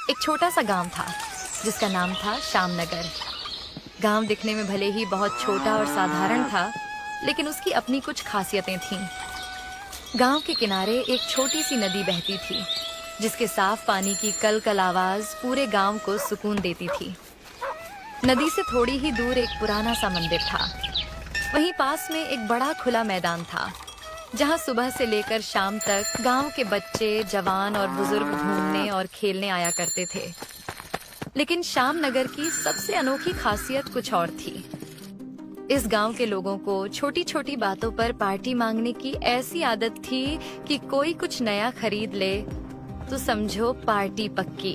एक छोटा सा गांव था जिसका नाम था श्यामनगर। गांव दिखने में भले ही बहुत छोटा और साधारण था, लेकिन उसकी अपनी कुछ खासियतें थीं। गांव के किनारे एक छोटी सी नदी बहती थी, जिसके साफ पानी की कल कल आवाज पूरे गांव को सुकून देती थी। नदी से थोड़ी ही दूर एक पुराना सा मंदिर था। वहीं पास में एक बड़ा खुला मैदान था, जहां सुबह से लेकर शाम तक गांव के बच्चे, जवान और बुजुर्ग घूमने और खेलने आया करते थे। लेकिन श्यामनगर की सबसे अनोखी खासियत कुछ और थी। इस गांव के लोगों को छोटी छोटी बातों पर पार्टी मांगने की ऐसी आदत थी कि कोई कुछ नया खरीद ले तो समझो पार्टी पक्की।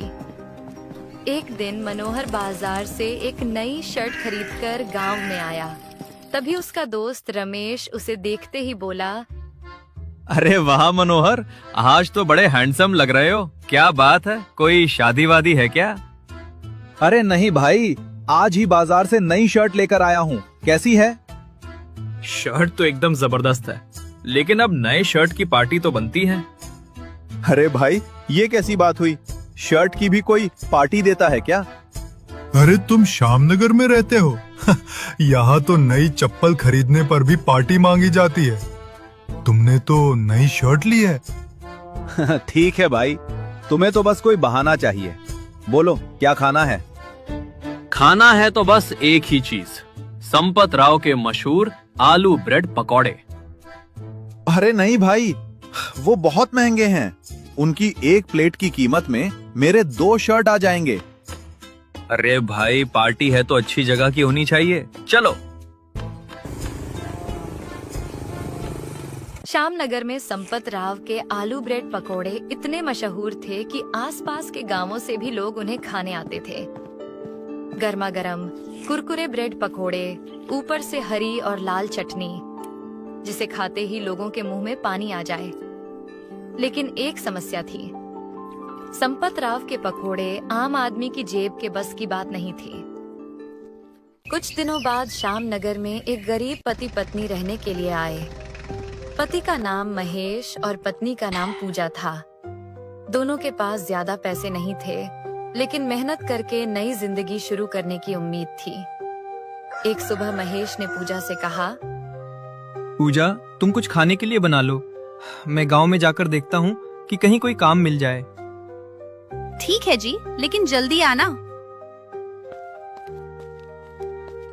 एक दिन मनोहर बाजार से एक नई शर्ट खरीदकर गांव में आया। तभी उसका दोस्त रमेश उसे देखते ही बोला, अरे वाह मनोहर, आज तो बड़े हैंडसम लग रहे हो। क्या बात है, कोई शादी वादी है क्या? अरे नहीं भाई, आज ही बाजार से नई शर्ट लेकर आया हूँ। कैसी है? शर्ट तो एकदम जबरदस्त है, लेकिन अब नए शर्ट की पार्टी तो बनती है। अरे भाई, ये कैसी बात हुई? शर्ट की भी कोई पार्टी देता है क्या? अरे तुम श्यामनगर में रहते हो? यहाँ तो नई चप्पल खरीदने पर भी पार्टी मांगी जाती है। तुमने तो नई शर्ट ली है। ठीक है भाई, तुम्हें तो बस कोई बहाना चाहिए। बोलो, क्या खाना है? खाना है तो बस एक ही चीज, संपत राव के मशहूर आलू ब्रेड पकौड़े। अरे नहीं भाई, वो बहुत महंगे हैं। उनकी एक प्लेट की कीमत में मेरे 2 शर्ट आ जाएंगे। अरे भाई, पार्टी है तो अच्छी जगह की होनी चाहिए। चलो। श्यामनगर में संपत राव के आलू ब्रेड पकोड़े इतने मशहूर थे कि आसपास के गांवों से भी लोग उन्हें खाने आते थे। गर्मा गर्म कुरकुरे ब्रेड पकोड़े, ऊपर से हरी और लाल चटनी, जिसे खाते ही लोगों के मुंह में पानी आ जाए। लेकिन एक समस्या थी। संपत राव के पकोड़े आम आदमी की जेब के बस की बात नहीं थी। कुछ दिनों बाद श्यामनगर में एक गरीब पति पत्नी रहने के लिए आए। पति का नाम महेश और पत्नी का नाम पूजा था। दोनों के पास ज्यादा पैसे नहीं थे, लेकिन मेहनत करके नई जिंदगी शुरू करने की उम्मीद थी। एक सुबह महेश ने पूजा से कहा, पूजा, तुम कुछ खाने के लिए बना लो। मैं गांव में जाकर देखता हूँ कि कहीं कोई काम मिल जाए। ठीक है जी, लेकिन जल्दी आना।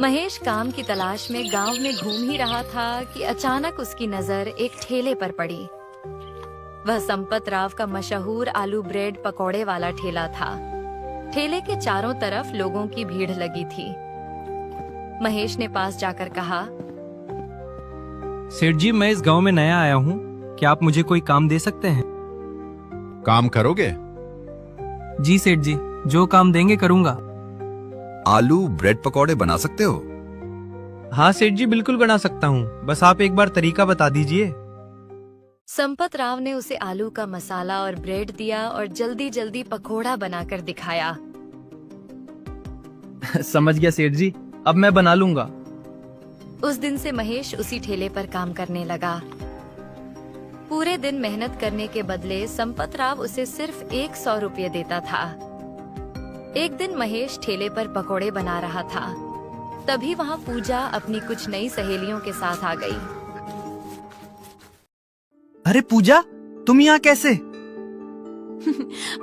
महेश काम की तलाश में गांव में घूम ही रहा था कि अचानक उसकी नजर एक ठेले पर पड़ी। वह संपत राव का मशहूर आलू ब्रेड पकौड़े वाला ठेला था। ठेले के चारों तरफ लोगों की भीड़ लगी थी। महेश ने पास जाकर कहा, सेठ जी, मैं इस गांव में नया आया हूँ। क्या आप मुझे कोई काम दे सकते हैं? काम करोगे? जी सेठ जी, जो काम देंगे करूँगा। आलू ब्रेड पकौड़े बना सकते हो? हाँ सेठ जी, बिल्कुल बना सकता हूँ। बस आप एक बार तरीका बता दीजिए। संपत राव ने उसे आलू का मसाला और ब्रेड दिया और जल्दी जल्दी पकोड़ा बनाकर दिखाया। समझ गया सेठ जी, अब मैं बना लूंगा। उस दिन से महेश उसी ठेले पर काम करने लगा। पूरे दिन मेहनत करने के बदले संपत राव उसे सिर्फ 100 रुपये देता था। एक दिन महेश ठेले पर पकोड़े बना रहा था। तभी वहाँ पूजा अपनी कुछ नई सहेलियों के साथ आ गई। अरे पूजा, तुम यहाँ कैसे?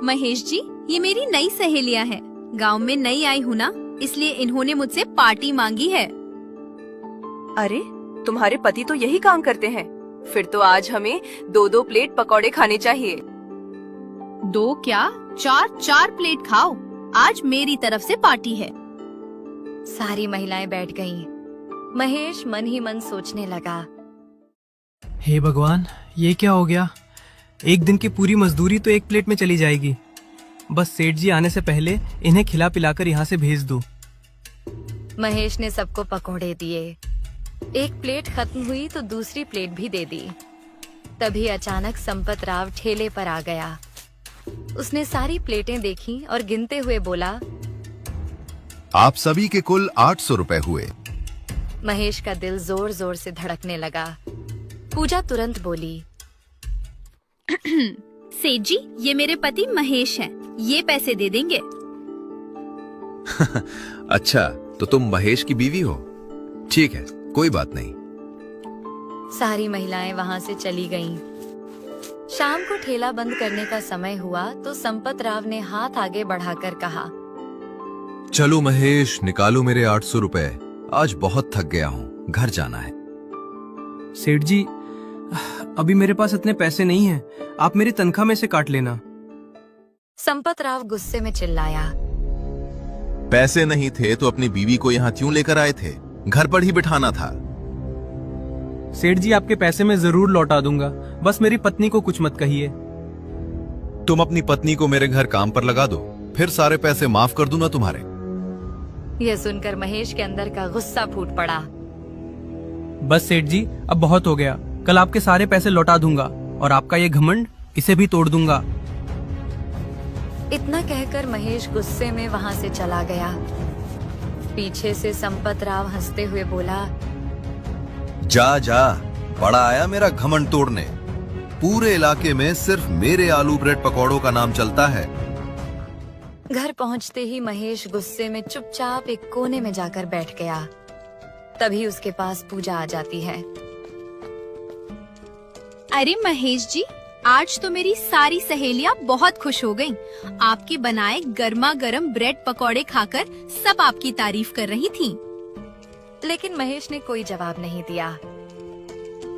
महेश जी, ये मेरी नई सहेलियां हैं। गांव में नई आई हूँ ना, इसलिए इन्होंने मुझसे पार्टी मांगी है। अरे, तुम्हारे पति तो यही काम करते हैं। फिर तो आज हमें 2-2 प्लेट पकौड़े खाने चाहिए। 2 क्या, 4 प्लेट खाओ। आज मेरी तरफ से पार्टी है। सारी महिलाएं बैठ गईं। महेश मन ही मन सोचने लगा, हे भगवान, ये क्या हो गया? एक दिन की पूरी मजदूरी तो एक प्लेट में चली जाएगी। बस सेठ जी आने से पहले इन्हें खिला पिलाकर यहाँ से भेज दूं। महेश ने सबको पकोड़े दिए। एक प्लेट खत्म हुई तो दूसरी प्लेट भी दे दी। तभी अचानक संपत राव ठेले पर आ गया। उसने सारी प्लेटें देखी और गिनते हुए बोला, आप सभी के कुल 800 रुपए हुए। महेश का दिल जोर जोर से धड़कने लगा। पूजा तुरंत बोली, सेठ जी, ये मेरे पति महेश हैं। ये पैसे दे देंगे। अच्छा, तो तुम महेश की बीवी हो? ठीक है, कोई बात नहीं। सारी महिलाएं वहां से चली गईं। शाम को ठेला बंद करने का समय हुआ तो संपत राव ने हाथ आगे बढ़ाकर कहा, चलो महेश, निकालो मेरे 800 रुपए। आज बहुत थक गया हूँ, घर जाना है। सेठ जी, अभी मेरे पास इतने पैसे नहीं हैं। आप मेरी तनख्वाह में से काट लेना। संपत राव गुस्से में चिल्लाया, पैसे नहीं थे तो अपनी बीवी को यहाँ क्यों लेकर आए थे? घर पर ही बिठाना था। सेठ जी, आपके पैसे मैं जरूर लौटा दूंगा, बस मेरी पत्नी को कुछ मत कहिए। तुम अपनी पत्नी को मेरे घर काम पर लगा दो, फिर सारे पैसे माफ कर दूं ना तुम्हारे। यह सुनकर महेश के अंदर का गुस्सा फूट पड़ा। बस सेठ जी, अब बहुत हो गया। कल आपके सारे पैसे लौटा दूंगा और आपका ये घमंड, इसे भी तोड़ दूंगा। इतना कहकर महेश गुस्से में वहां से चला गया। पीछे से संपत राव हंसते हुए बोला, जा जा, बड़ा आया मेरा घमंड तोड़ने। पूरे इलाके में सिर्फ मेरे आलू ब्रेड पकौड़ों का नाम चलता है। घर पहुंचते ही महेश गुस्से में चुपचाप एक कोने में जाकर बैठ गया। तभी उसके पास पूजा आ जाती है। अरे महेश जी, आज तो मेरी सारी सहेलियां बहुत खुश हो गईं। आपके बनाए गर्मा गर्म ब्रेड पकौड़े खाकर सब आपकी तारीफ कर रही थीं। लेकिन महेश ने कोई जवाब नहीं दिया।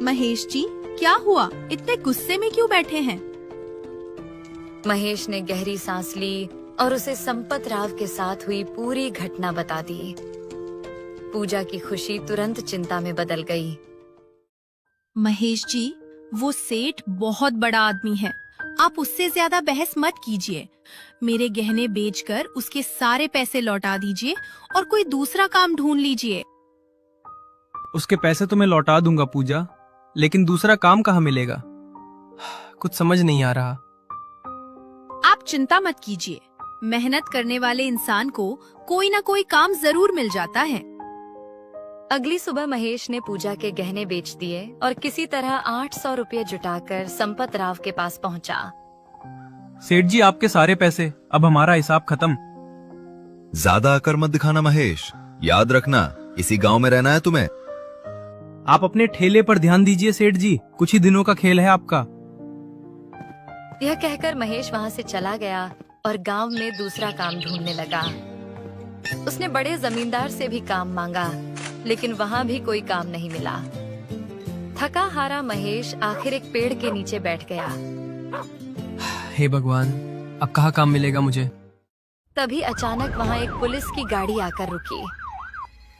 महेश जी, क्या हुआ? इतने गुस्से में क्यों बैठे हैं? महेश ने गहरी सांस ली और उसे संपत राव के साथ हुई पूरी घटना बता दी। पूजा की खुशी तुरंत चिंता में बदल गई। महेश जी, वो सेठ बहुत बड़ा आदमी है। आप उससे ज्यादा बहस मत कीजिए। मेरे गहने बेचकर उसके सारे पैसे लौटा दीजिए और कोई दूसरा काम ढूंढ लीजिए। उसके पैसे तो मैं लौटा दूंगा पूजा, लेकिन दूसरा काम कहाँ मिलेगा? कुछ समझ नहीं आ रहा। आप चिंता मत कीजिए। मेहनत करने वाले इंसान को कोई ना कोई काम जरूर मिल जाता है। अगली सुबह महेश ने पूजा के गहने बेच दिए और किसी तरह 800 रुपये जुटाकर संपत राव के पास पहुंचा। सेठ जी, आपके सारे पैसे, अब हमारा हिसाब खत्म। ज्यादा अकड़ मत दिखाना महेश। याद रखना, इसी गांव में रहना है तुम्हें। आप अपने ठेले पर ध्यान दीजिए सेठ जी, कुछ ही दिनों का खेल है आपका। यह कहकर महेश वहां से चला गया और गांव में दूसरा काम ढूंढने लगा। उसने बड़े जमींदार से भी काम मांगा, लेकिन वहां भी कोई काम नहीं मिला। थका हारा महेश आखिर एक पेड़ के नीचे बैठ गया। हे भगवान, अब कहाँ काम मिलेगा मुझे? तभी अचानक वहां एक पुलिस की गाड़ी आकर रुकी।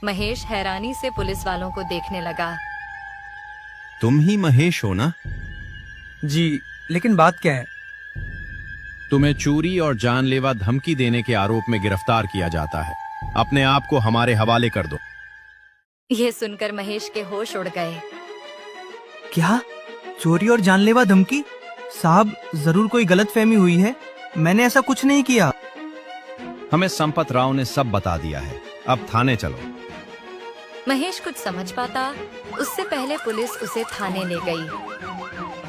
महेश हैरानी से पुलिस वालों को देखने लगा। तुम ही महेश हो ना? जी, लेकिन बात क्या है? तुम्हें चोरी और जानलेवा धमकी देने के आरोप में गिरफ्तार किया जाता है। अपने आप को हमारे हवाले कर दो। यह सुनकर महेश के होश उड़ गए। क्या? चोरी और जानलेवा धमकी? साहब, जरूर कोई गलतफहमी हुई है। मैंने ऐसा कुछ नहीं किया। हमें संपत राव ने सब बता दिया है। अब थाने चलो। महेश कुछ समझ पाता उससे पहले पुलिस उसे थाने ले गई।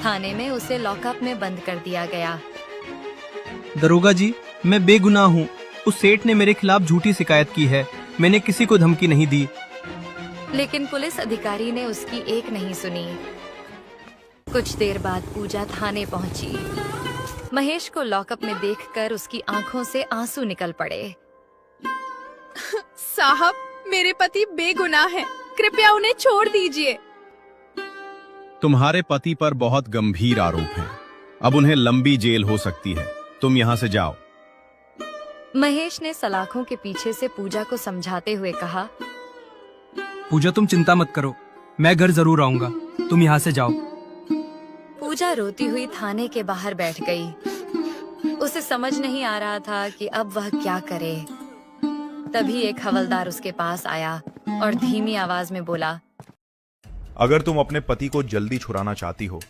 थाने में उसे लॉकअप में बंद कर दिया गया। दरोगा जी, मैं बेगुनाह हूँ। उस सेठ ने मेरे खिलाफ झूठी शिकायत की है। मैंने किसी को धमकी नहीं दी। लेकिन पुलिस अधिकारी ने उसकी एक नहीं सुनी। कुछ देर बाद पूजा थाने पहुंची। महेश को लॉकअप में देखकर उसकी आंखों से आंसू निकल पड़े। साहब, मेरे पति बेगुनाह हैं। कृपया उन्हें छोड़ दीजिए। तुम्हारे पति पर बहुत गंभीर आरोप हैं। अब उन्हें लंबी जेल हो सकती है। तुम यहाँ से जाओ। महेश ने सलाखों के पीछे से पूजा को समझाते हुए कहा, पूजा, तुम चिंता मत करो, मैं घर जरूर आऊंगा। तुम यहाँ से जाओ। पूजा रोती हुई थाने के बाहर बैठ गई। उसे समझ नहीं आ रहा था कि अब वह क्या करे। तभी एक हवलदार उसके पास आया और धीमी आवाज में बोला, अगर तुम अपने पति को जल्दी छुड़ाना चाहती हो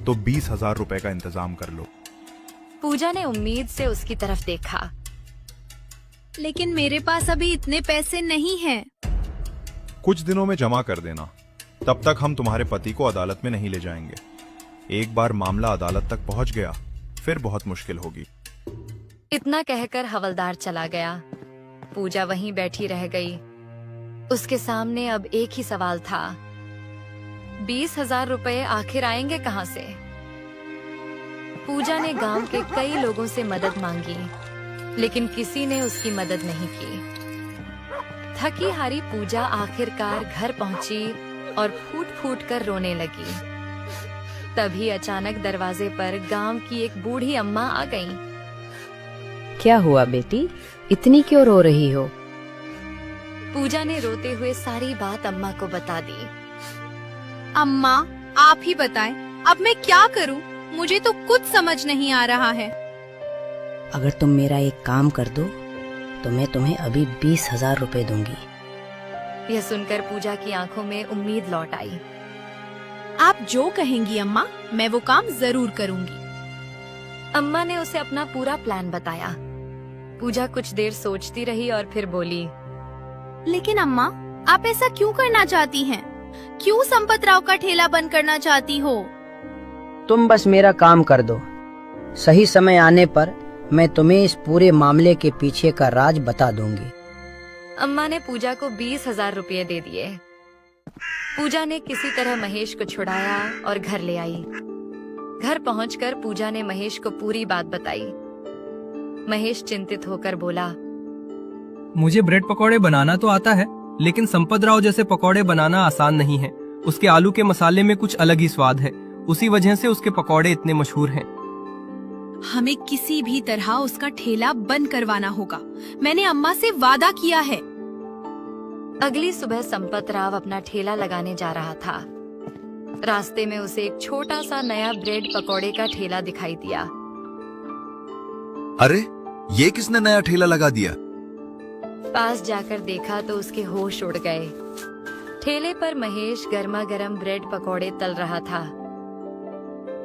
तो 20,000 रुपए का इंतजाम कर लो। पूजा ने उम्मीद से उसकी तरफ देखा। लेकिन मेरे पास अभी इतने पैसे नहीं हैं। कुछ दिनों में जमा कर देना, तब तक हम तुम्हारे पति को अदालत में नहीं ले जाएंगे। एक बार मामला अदालत तक पहुंच गया, फिर बहुत मुश्किल होगी। इतना कहकर हवलदार चला गया। पूजा वहीं बैठी रह गई। उसके सामने अब एक ही सवाल था, 20,000 रुपए आखिर आएंगे कहां से? पूजा ने गांव के कई लोगों से मदद मांगी, लेकिन किसी ने उसकी मदद नहीं की। थकी हारी पूजा आखिरकार घर पहुंची और फूट फूट कर रोने लगी। तभी अचानक दरवाजे पर गांव की एक बूढ़ी अम्मा आ गईं। क्या हुआ बेटी, इतनी क्यों रो रही हो? पूजा ने रोते हुए सारी बात अम्मा को बता दी। अम्मा, आप ही बताएं, अब मैं क्या करूं? मुझे तो कुछ समझ नहीं आ रहा है। अगर तुम मेरा एक काम कर दो तो मैं तुम्हें अभी 20,000 रुपए दूंगी। यह सुनकर पूजा की आंखों में उम्मीद लौट आई। आप जो कहेंगी अम्मा, मैं वो काम जरूर करूंगी। अम्मा ने उसे अपना पूरा प्लान बताया। पूजा कुछ देर सोचती रही और फिर बोली, लेकिन अम्मा, आप ऐसा क्यों करना चाहती हैं? क्यों संपत राव का ठेला बंद करना चाहती हो? तुम बस मेरा काम कर दो, सही समय आने पर मैं तुम्हें इस पूरे मामले के पीछे का राज बता दूंगी। अम्मा ने पूजा को 20,000 रुपये दे दिए। पूजा ने किसी तरह महेश को छुड़ाया और घर ले आई। घर पहुंचकर पूजा ने महेश को पूरी बात बताई। महेश चिंतित होकर बोला, मुझे ब्रेड पकौड़े बनाना तो आता है, लेकिन संपत राव जैसे पकौड़े बनाना आसान नहीं है। उसके आलू के मसाले में कुछ अलग ही स्वाद है, उसी वजह से उसके पकौड़े इतने मशहूर हैं। हमें किसी भी तरह उसका ठेला बंद करवाना होगा। मैंने अम्मा से वादा किया है। अगली सुबह संपत राव अपना ठेला लगाने जा रहा था। रास्ते में उसे एक छोटा सा नया ब्रेड पकौड़े का ठेला दिखाई दिया। अरे, ये किसने नया ठेला लगा दिया? पास जाकर देखा तो उसके होश उड़ गए। ठेले पर महेश गर्मा गर्म ब्रेड पकौड़े तल रहा था।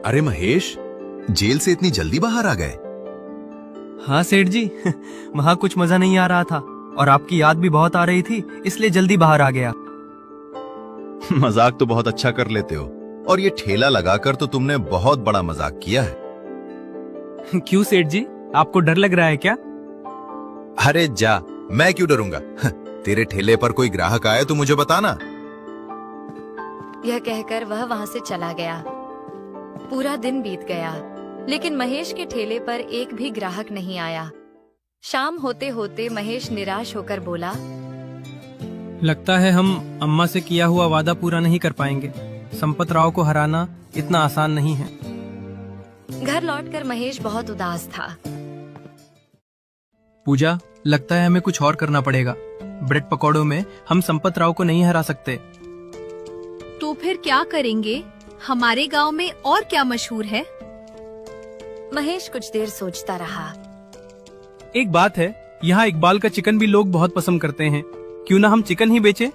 अरे महेश, जेल से इतनी जल्दी बाहर आ गए? हाँ सेठ जी, वहाँ कुछ मजा नहीं आ रहा था और आपकी याद भी बहुत आ रही थी, इसलिए जल्दी बाहर आ गया। मजाक तो बहुत अच्छा कर लेते हो, और ये ठेला लगाकर तो तुमने बहुत बड़ा मजाक किया है। क्यों सेठ जी, आपको डर लग रहा है क्या? अरे जा, मैं क्यों डरूंगा? तेरे ठेले पर कोई ग्राहक आए तो मुझे बताना। यह कहकर वह वहां से चला गया। पूरा दिन बीत गया, लेकिन महेश के ठेले पर एक भी ग्राहक नहीं आया। शाम होते होते महेश निराश होकर बोला, लगता है हम अम्मा से किया हुआ वादा पूरा नहीं कर पाएंगे। संपत राव को हराना इतना आसान नहीं है। घर लौटकर महेश बहुत उदास था। पूजा, लगता है हमें कुछ और करना पड़ेगा। ब्रेड पकौड़ों में हम संपत राव को नहीं हरा सकते। तो फिर क्या करेंगे? हमारे गांव में और क्या मशहूर है? महेश कुछ देर सोचता रहा। एक बात है, यहाँ इकबाल का चिकन भी लोग बहुत पसंद करते हैं। क्यों ना हम चिकन ही बेचें?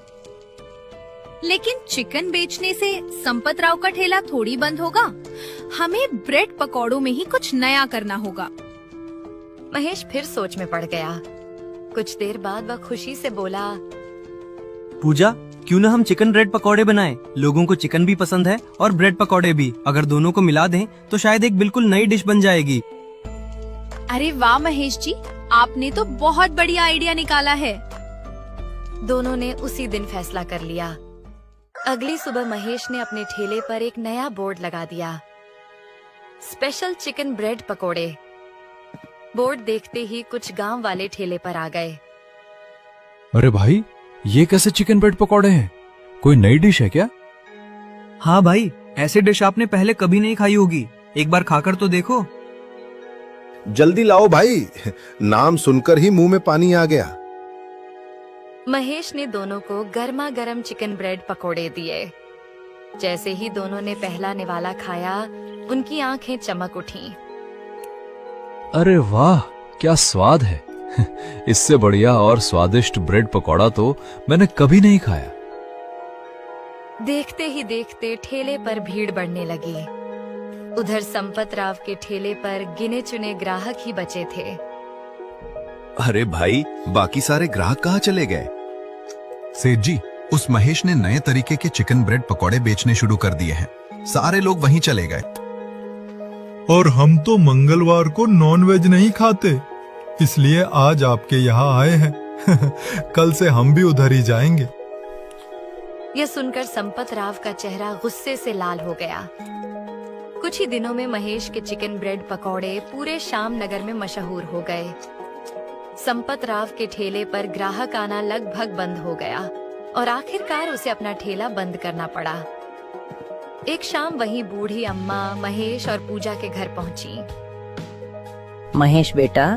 लेकिन चिकन बेचने से संपत राव का ठेला थोड़ी बंद होगा। हमें ब्रेड पकौड़ों में ही कुछ नया करना होगा। महेश फिर सोच में पड़ गया। कुछ देर बाद वह खुशी से बोला, पूजा, क्यों ना हम चिकन ब्रेड पकौड़े बनाएं? लोगों को चिकन भी पसंद है और ब्रेड पकौड़े भी। अगर दोनों को मिला दें तो शायद एक बिल्कुल नई डिश बन जाएगी। अरे वाह महेश जी, आपने तो बहुत बढ़िया आइडिया निकाला है। दोनों ने उसी दिन फैसला कर लिया। अगली सुबह महेश ने अपने ठेले पर एक नया बोर्ड लगा दिया, स्पेशल चिकन ब्रेड पकोड़े। बोर्ड देखते ही कुछ गांव वाले ठेले पर आ गए। अरे भाई, ये कैसे चिकन ब्रेड पकौड़े हैं? कोई नई डिश है क्या? हाँ भाई, ऐसे डिश आपने पहले कभी नहीं खाई होगी। एक बार खाकर तो देखो। जल्दी लाओ भाई, नाम सुनकर ही मुंह में पानी आ गया। महेश ने दोनों को गर्मा गर्म चिकन ब्रेड पकोड़े दिए। जैसे ही दोनों ने पहला निवाला खाया, उनकी आंखें चमक उठीं। अरे वाह, क्या स्वाद है! इससे बढ़िया और स्वादिष्ट ब्रेड पकौड़ा तो मैंने कभी नहीं खाया। देखते ही देखते ठेले पर भीड़ बढ़ने लगी। उधर संपत राव के ठेले पर गिने चुने ग्राहक ही बचे थे। अरे भाई, बाकी सारे ग्राहक कहाँ चले गए? सेठ जी, उस महेश ने नए तरीके के चिकन ब्रेड पकौड़े बेचने शुरू कर दिए हैं। सारे लोग वहीं चले गए। और हम तो मंगलवार को नॉनवेज नहीं खाते, इसलिए आज आपके यहाँ आए हैं। कल से हम भी उधर ही जाएंगे। यह सुनकर संपत राव का चेहरा गुस्से से लाल हो गया। कुछ ही दिनों में महेश के चिकन ब्रेड पकौड़े पूरे श्याम नगर में मशहूर हो गए। संपत राव के ठेले पर ग्राहक आना लगभग बंद हो गया और आखिरकार उसे अपना ठेला बंद करना पड़ा। एक शाम वहीं बूढ़ी अम्मा महेश और पूजा के घर पहुंची। महेश बेटा,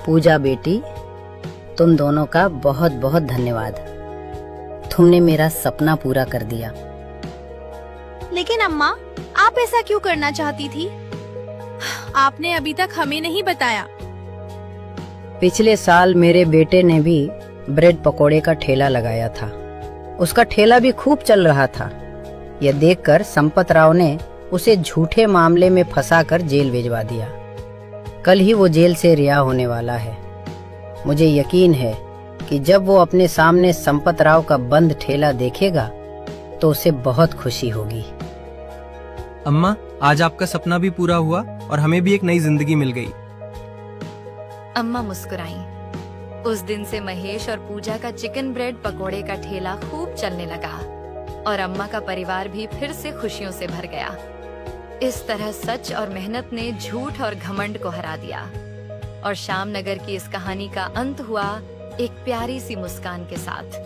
पूजा बेटी, तुम दोनों का बहुत बहुत धन्यवाद। तुमने मेरा सपना पूरा कर दिया। लेकिन अम्मा, आप ऐसा क्यों करना चाहती थी? आपने अभी तक हमें नहीं बताया। पिछले साल मेरे बेटे ने भी ब्रेड पकोड़े का ठेला लगाया था। उसका ठेला भी खूब चल रहा था। यह देखकर संपत राव ने उसे झूठे मामले में फंसाकर जेल भिजवा दिया। कल ही वो जेल से रिहा होने वाला है। मुझे यकीन है कि जब वो अपने सामने संपत राव का बंद ठेला देखेगा तो उसे बहुत खुशी होगी। अम्मा, आज आपका सपना भी पूरा हुआ और हमें भी एक नई जिंदगी मिल गई। अम्मा मुस्कुराईं। उस दिन से महेश और पूजा का चिकन ब्रेड पकोड़े का ठेला खूब चलने लगा और अम्मा का परिवार भी फिर से खुशियों से भर गया। इस तरह सच और मेहनत ने झूठ और घमंड को हरा दिया और श्याम नगर की इस कहानी का अंत हुआ एक प्यारी सी मुस्कान के साथ।